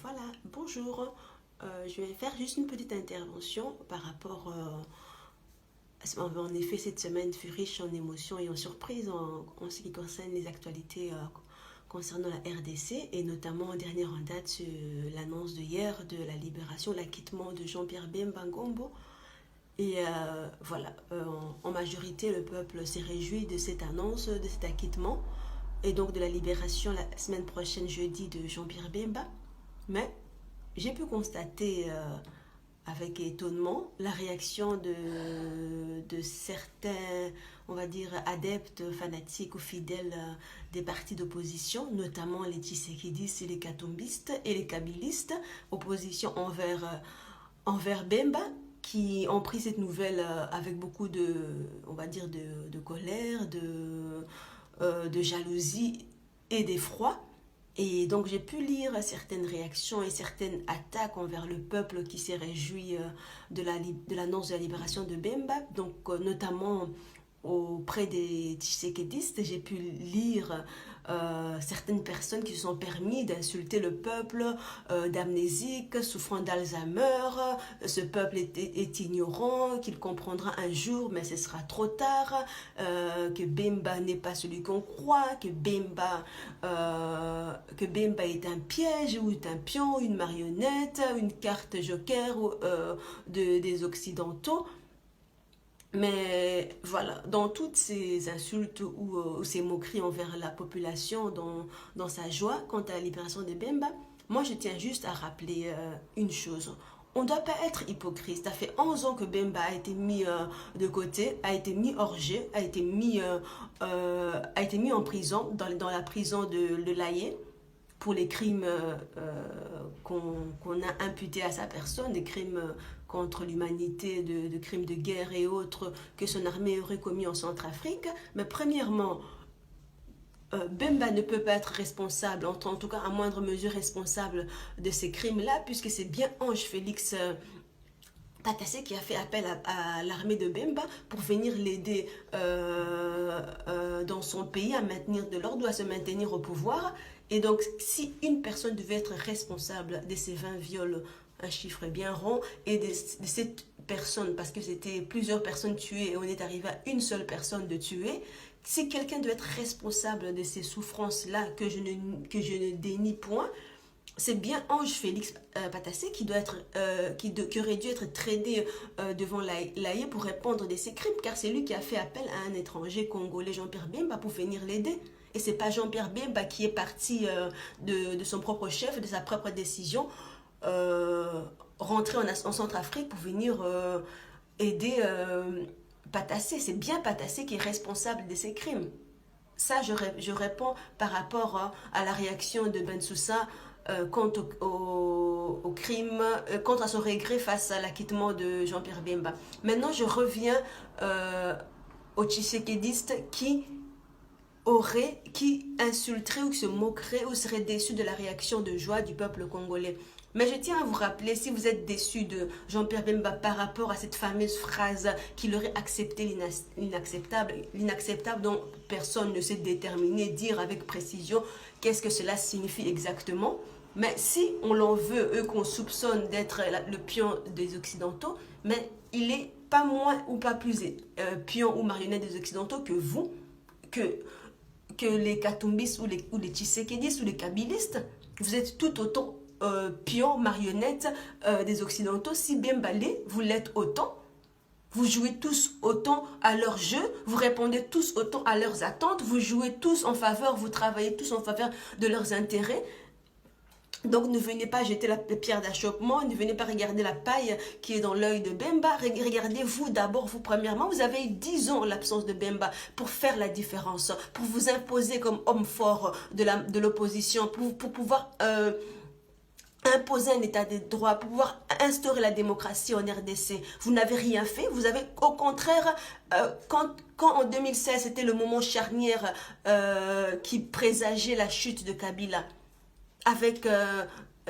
Voilà, bonjour. Je vais faire juste une petite intervention par rapport en effet, cette semaine fut riche en émotions et en surprises en ce qui concerne les actualités concernant la RDC et notamment en dernière en date l'annonce de hier de la libération, l'acquittement de Jean-Pierre Bemba Ngombo. Et voilà, en majorité, le peuple s'est réjoui de cette annonce, de cet acquittement et donc de la libération la semaine prochaine, jeudi, de Jean-Pierre Bemba. Mais j'ai pu constater avec étonnement la réaction de certains, on va dire, adeptes, fanatiques ou fidèles des partis d'opposition, notamment les Tshisekidistes et les Katombistes et les Kabylistes, opposition envers Bemba, qui ont pris cette nouvelle avec beaucoup de, on va dire, de colère, de jalousie et d'effroi. Et donc j'ai pu lire certaines réactions et certaines attaques envers le peuple qui s'est réjoui de l'annonce de la libération de Bemba, donc notamment auprès des Tshisekidistes. J'ai pu lire certaines personnes qui se sont permis d'insulter le peuple d'amnésique, souffrant d'Alzheimer. Ce peuple est ignorant, qu'il comprendra un jour, mais ce sera trop tard. Que Bemba n'est pas celui qu'on croit, que Bemba est un piège ou est un pion, une marionnette, une carte joker des Occidentaux. Mais voilà, dans toutes ces insultes ou ces moqueries envers la population, dans sa joie quant à la libération de Bemba, moi je tiens juste à rappeler une chose. On ne doit pas être hypocrite. Ça fait 11 ans que Bemba a été mis de côté, a été mis hors jeu, a été mis en prison, dans la prison de l'Aïe, pour les crimes qu'on a imputés à sa personne, des crimes contre l'humanité, de crimes de guerre et autres que son armée aurait commis en Centrafrique. Mais premièrement, Bemba ne peut pas être responsable, en tout cas à moindre mesure responsable de ces crimes-là, puisque c'est bien Ange Félix Patassé qui a fait appel à l'armée de Bemba pour venir l'aider dans son pays à maintenir de l'ordre ou à se maintenir au pouvoir. Et donc, si une personne devait être responsable de ces 20 viols, un chiffre bien rond, et de cette personne, parce que c'était plusieurs personnes tuées et on est arrivé à une seule personne de tuer, si quelqu'un doit être responsable de ces souffrances-là que je ne dénie point, c'est bien Ange Félix Patassé qui aurait dû être traité devant l'AIE pour répondre de ses crimes, car c'est lui qui a fait appel à un étranger congolais, Jean-Pierre Bemba, pour venir l'aider. Et c'est pas Jean-Pierre Bemba qui est parti de son propre chef, de sa propre décision, rentrer en Centrafrique pour venir aider Patassé. C'est bien Patassé qui est responsable de ces crimes. Ça, je réponds par rapport à la réaction de Bensoussa quant au crime, quant à son regret face à l'acquittement de Jean-Pierre Bemba. Maintenant, je reviens aux Tshisekidistes qui insulteraient ou qui se moqueraient ou seraient déçus de la réaction de joie du peuple congolais. Mais je tiens à vous rappeler, si vous êtes déçus de Jean-Pierre Bemba par rapport à cette fameuse phrase qu'il aurait accepté l'inacceptable dont personne ne sait déterminer, dire avec précision qu'est-ce que cela signifie exactement. Mais si on l'en veut, eux qu'on soupçonne d'être le pion des Occidentaux, mais il est pas moins ou pas plus pion ou marionnette des Occidentaux que vous, que, que les Katumbis ou les Tshisekidis ou les Kabylistes. Vous êtes tout autant pions, marionnettes des Occidentaux. Si Bemba l'est, vous l'êtes autant. Vous jouez tous autant à leur jeu, vous répondez tous autant à leurs attentes, vous jouez tous en faveur, vous travaillez tous en faveur de leurs intérêts. Donc ne venez pas jeter la pierre d'achoppement, ne venez pas regarder la paille qui est dans l'œil de Bemba. Regardez-vous d'abord, vous premièrement, vous avez eu 10 ans l'absence de Bemba pour faire la différence, pour vous imposer comme homme fort de l'opposition, pour pouvoir imposer un état de droit, pour pouvoir instaurer la démocratie en RDC. Vous n'avez rien fait, vous avez au contraire, quand en 2016 c'était le moment charnière qui présageait la chute de Kabila, avec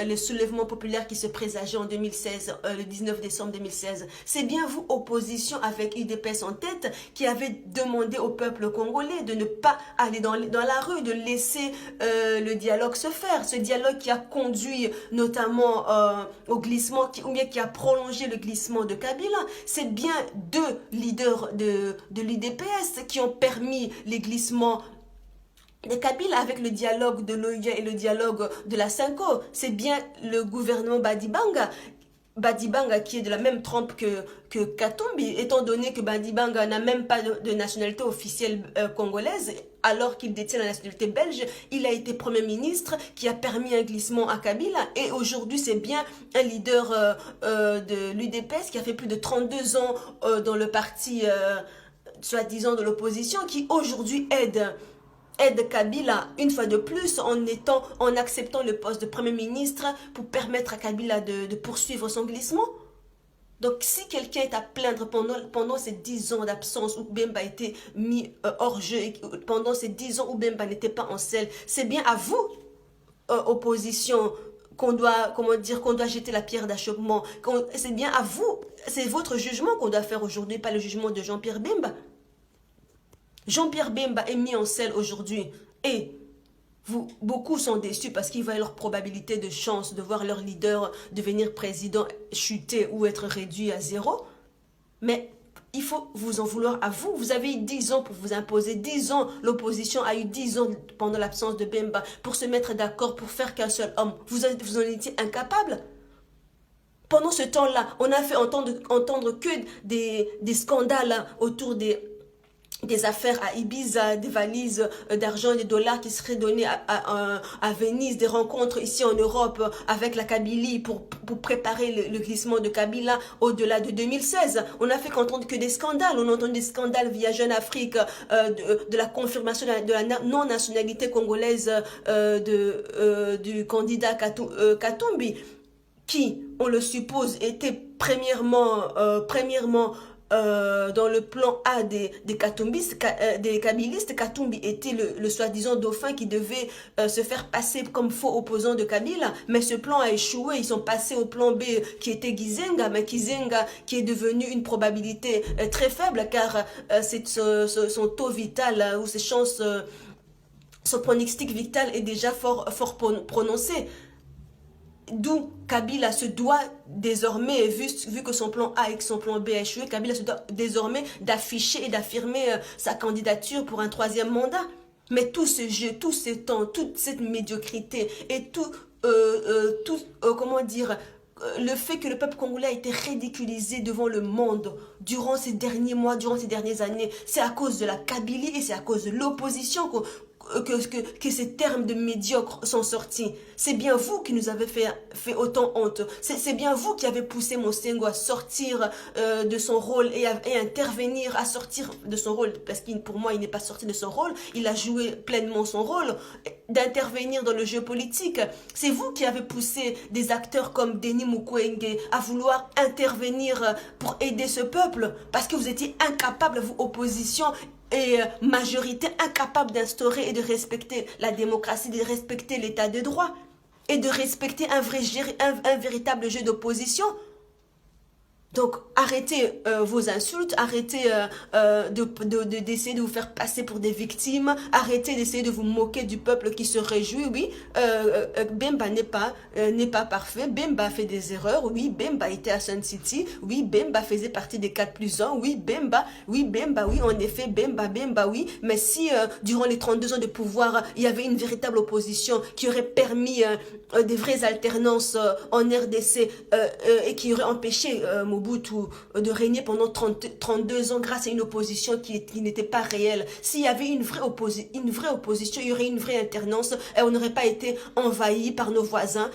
le soulèvement populaire qui se présageait en 2016, le 19 décembre 2016. C'est bien vous, opposition avec UDPS en tête, qui avez demandé au peuple congolais de ne pas aller dans la rue, de laisser le dialogue se faire. Ce dialogue qui a conduit notamment au glissement, ou bien qui a prolongé le glissement de Kabila. C'est bien deux leaders de l'UDPS qui ont permis les glissements de Kabila avec le dialogue de l'OIA et le dialogue de la Cinco. C'est bien le gouvernement Badibanga qui est de la même trempe que Katumbi, étant donné que Badibanga n'a même pas de nationalité officielle congolaise, alors qu'il détient la nationalité belge. Il a été Premier ministre qui a permis un glissement à Kabila, et aujourd'hui c'est bien un leader de l'UDPS qui a fait plus de 32 ans dans le parti soi-disant de l'opposition, qui aujourd'hui aide Kabila une fois de plus en acceptant le poste de Premier ministre pour permettre à Kabila de poursuivre son glissement. Donc si quelqu'un est à plaindre pendant ces 10 ans d'absence où Bemba a été mis hors jeu, et pendant ces 10 ans où Bemba n'était pas en selle, c'est bien à vous, opposition, qu'on doit jeter la pierre d'achoppement. C'est bien à vous, c'est votre jugement qu'on doit faire aujourd'hui, pas le jugement de Jean-Pierre Bemba. Jean-Pierre Bemba est mis en selle aujourd'hui, et beaucoup sont déçus parce qu'ils voient leur probabilité de chance de voir leur leader devenir président chuter ou être réduit à zéro. Mais il faut vous en vouloir à vous. Vous avez eu 10 ans pour vous imposer, 10 ans, l'opposition a eu 10 ans pendant l'absence de Bemba pour se mettre d'accord, pour faire qu'un seul homme. Vous en étiez incapable. Pendant ce temps-là, on a fait entendre que des scandales autour des affaires à Ibiza, des valises d'argent et de dollars qui seraient données à Venise, des rencontres ici en Europe avec la Kabylie pour préparer le glissement de Kabila au-delà de 2016. On n'a fait qu'entendre que des scandales. On a entendu des scandales via Jeune Afrique de la confirmation de la non-nationalité congolaise du candidat Katumbi, qui, on le suppose, était premièrement dans le plan A des kabilistes. Katumbi était le soi-disant dauphin qui devait se faire passer comme faux opposant de Kabila, mais ce plan a échoué. Ils sont passés au plan B qui était Gizenga, mais Gizenga qui est devenu une probabilité très faible, car son taux vital ou ses chances, son pronostic vital est déjà fort prononcé. D'où Kabila se doit désormais, vu que son plan A et que son plan B a échoué, Kabila se doit désormais d'afficher et d'affirmer sa candidature pour un 3e mandat. Mais tout ce jeu, tout ce temps, toute cette médiocrité et le fait que le peuple congolais a été ridiculisé devant le monde durant ces derniers mois, durant ces dernières années, c'est à cause de la Kabylie et c'est à cause de l'opposition que ces termes de médiocres sont sortis. C'est bien vous qui nous avez fait autant honte. C'est bien vous qui avez poussé Mosengo à sortir de son rôle et intervenir, à sortir de son rôle, parce que pour moi il n'est pas sorti de son rôle, il a joué pleinement son rôle, d'intervenir dans le jeu politique. C'est vous qui avez poussé des acteurs comme Denis Mukwege à vouloir intervenir pour aider ce peuple, parce que vous étiez incapables, vous, opposition et majorité, incapable d'instaurer et de respecter la démocratie, de respecter l'état de droit et de respecter un véritable jeu d'opposition. Donc arrêtez vos insultes, arrêtez d'essayer de vous faire passer pour des victimes, arrêtez d'essayer de vous moquer du peuple qui se réjouit. Oui, Bemba n'est pas parfait, Bemba fait des erreurs, oui, Bemba était à Sun City, oui, Bemba faisait partie des 4+1, oui, Bemba, oui, en effet, Bemba, oui, mais si durant les 32 ans de pouvoir, il y avait une véritable opposition qui aurait permis des vraies alternances en RDC et qui aurait empêché Mobutu de régner pendant 32 ans grâce à une opposition qui n'était pas réelle. S'il y avait une vraie opposition, il y aurait une vraie alternance et on n'aurait pas été envahi par nos voisins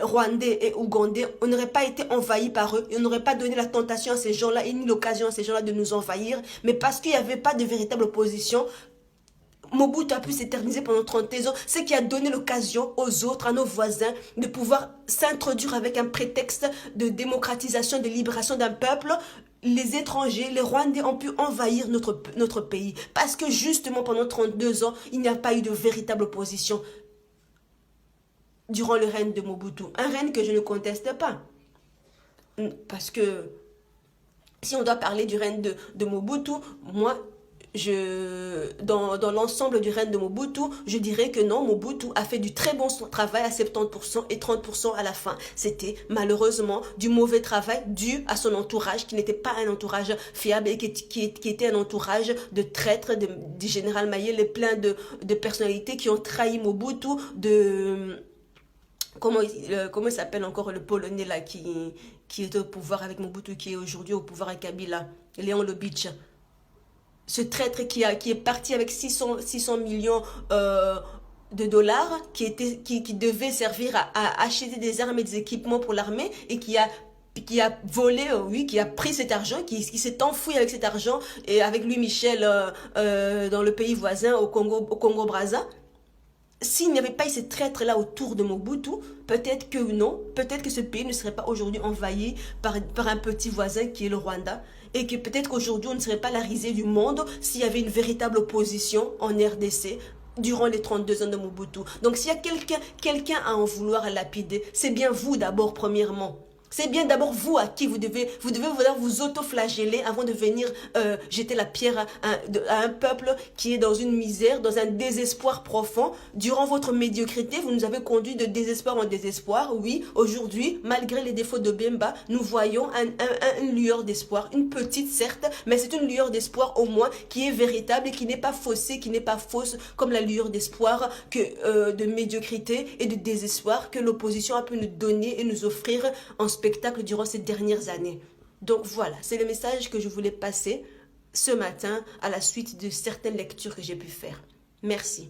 rwandais et ougandais. On n'aurait pas été envahi par eux. On n'aurait pas donné la tentation à ces gens-là et ni l'occasion à ces gens-là de nous envahir. Mais parce qu'il n'y avait pas de véritable opposition, Mobutu a pu s'éterniser pendant 30 ans, ce qui a donné l'occasion aux autres, à nos voisins, de pouvoir s'introduire avec un prétexte de démocratisation, de libération d'un peuple. Les étrangers, les Rwandais ont pu envahir notre pays. Parce que justement, pendant 32 ans, il n'y a pas eu de véritable opposition. durant le règne de Mobutu. Un règne que je ne conteste pas. Parce que si on doit parler du règne de Mobutu, moi, dans l'ensemble du règne de Mobutu, je dirais que non, Mobutu a fait du très bon travail à 70% et 30% à la fin. C'était malheureusement du mauvais travail dû à son entourage, qui n'était pas un entourage fiable et qui était un entourage de traîtres, du général Mayele, plein de personnalités qui ont trahi Mobutu, comment il s'appelle encore le Polonais là qui est au pouvoir avec Mobutu, qui est aujourd'hui au pouvoir avec Kabila, Léon Lubitsch. Ce traître qui est parti avec 600 millions de dollars, qui devait servir à acheter des armes et des équipements pour l'armée, et qui a volé, oui, qui a pris cet argent, qui s'est enfoui avec cet argent, et avec Louis Michel dans le pays voisin, au Congo-Brazza. S'il n'y avait pas eu ces traîtres-là autour de Mobutu, peut-être que non, peut-être que ce pays ne serait pas aujourd'hui envahi par un petit voisin qui est le Rwanda, et que peut-être qu'aujourd'hui on ne serait pas la risée du monde s'il y avait une véritable opposition en RDC durant les 32 ans de Mobutu. Donc s'il y a quelqu'un à en vouloir lapider, c'est bien vous d'abord premièrement. C'est bien d'abord vous à qui vous devez vous auto-flageller avant de venir jeter la pierre à un peuple qui est dans une misère, dans un désespoir profond. Durant votre médiocrité, vous nous avez conduit de désespoir en désespoir. Oui, aujourd'hui, malgré les défauts de Bemba, nous voyons une lueur d'espoir, une petite certes, mais c'est une lueur d'espoir au moins qui est véritable et qui n'est pas faussée, qui n'est pas fausse comme la lueur d'espoir de médiocrité et de désespoir que l'opposition a pu nous donner et nous offrir en spectacle durant ces dernières années. Donc voilà, c'est le message que je voulais passer ce matin à la suite de certaines lectures que j'ai pu faire. Merci.